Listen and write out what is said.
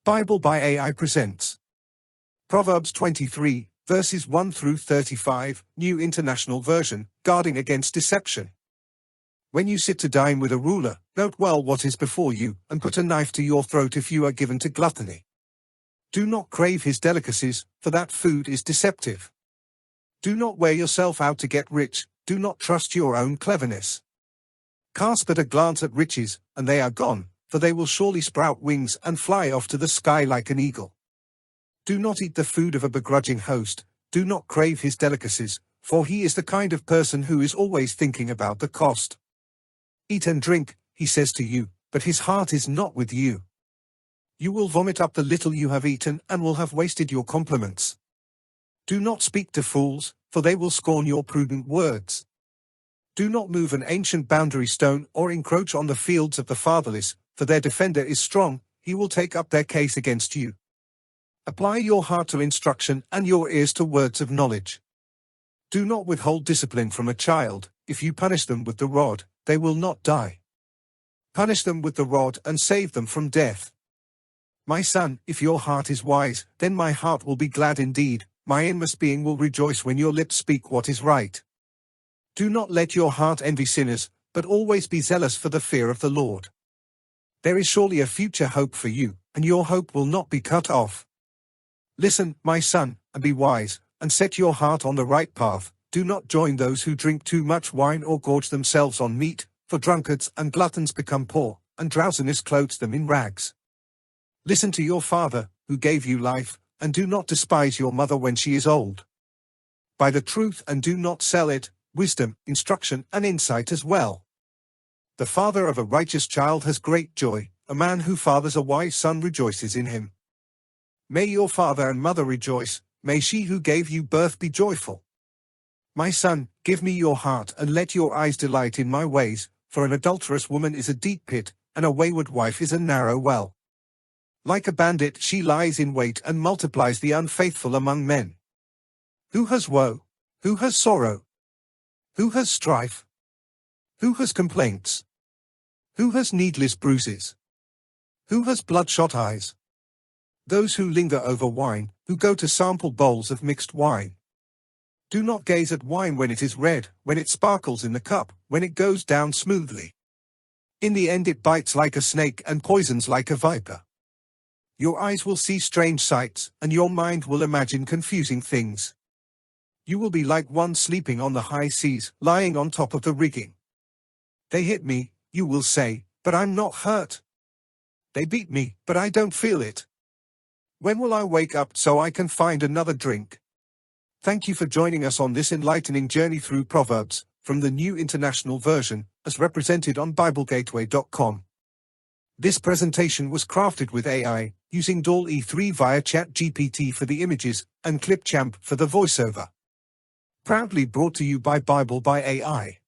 Bible by AI presents Proverbs 23, verses 1 through 35, New International Version, guarding against deception. When you sit to dine with a ruler, note well what is before you, and put a knife to your throat if you are given to gluttony. Do not crave his delicacies, for that food is deceptive. Do not wear yourself out to get rich, do not trust your own cleverness. Cast but a glance at riches, and they are gone, for they will surely sprout wings and fly off to the sky like an eagle. Do not eat the food of a begrudging host, do not crave his delicacies, for he is the kind of person who is always thinking about the cost. Eat and drink, he says to you, but his heart is not with you. You will vomit up the little you have eaten and will have wasted your compliments. Do not speak to fools, for they will scorn your prudent words. Do not move an ancient boundary stone or encroach on the fields of the fatherless, for their defender is strong, he will take up their case against you. Apply your heart to instruction and your ears to words of knowledge. Do not withhold discipline from a child, if you punish them with the rod, they will not die. Punish them with the rod and save them from death. My son, if your heart is wise, then my heart will be glad indeed, my inmost being will rejoice when your lips speak what is right. Do not let your heart envy sinners, but always be zealous for the fear of the Lord. There is surely a future hope for you, and your hope will not be cut off. Listen, my son, and be wise, and set your heart on the right path. Do not join those who drink too much wine or gorge themselves on meat, for drunkards and gluttons become poor, and drowsiness clothes them in rags. Listen to your father, who gave you life, and do not despise your mother when she is old. Buy the truth and do not sell it, wisdom, instruction, and insight as well. The father of a righteous child has great joy, a man who fathers a wise son rejoices in him. May your father and mother rejoice, may she who gave you birth be joyful. My son, give me your heart and let your eyes delight in my ways, for an adulterous woman is a deep pit, and a wayward wife is a narrow well. Like a bandit she lies in wait and multiplies the unfaithful among men. Who has woe? Who has sorrow? Who has strife? Who has complaints? Who has needless bruises? Who has bloodshot eyes? Those who linger over wine, who go to sample bowls of mixed wine. Do not gaze at wine when it is red, when it sparkles in the cup, when it goes down smoothly. In the end it bites like a snake and poisons like a viper. Your eyes will see strange sights, and your mind will imagine confusing things. You will be like one sleeping on the high seas, lying on top of the rigging. They hit me, you will say, but I'm not hurt. They beat me, but I don't feel it. When will I wake up so I can find another drink? Thank you for joining us on this enlightening journey through Proverbs, from the New International Version, as represented on BibleGateway.com. This presentation was crafted with AI, using Dall-E 3 via ChatGPT for the images, and Clipchamp for the voiceover. Proudly brought to you by Bible by AI.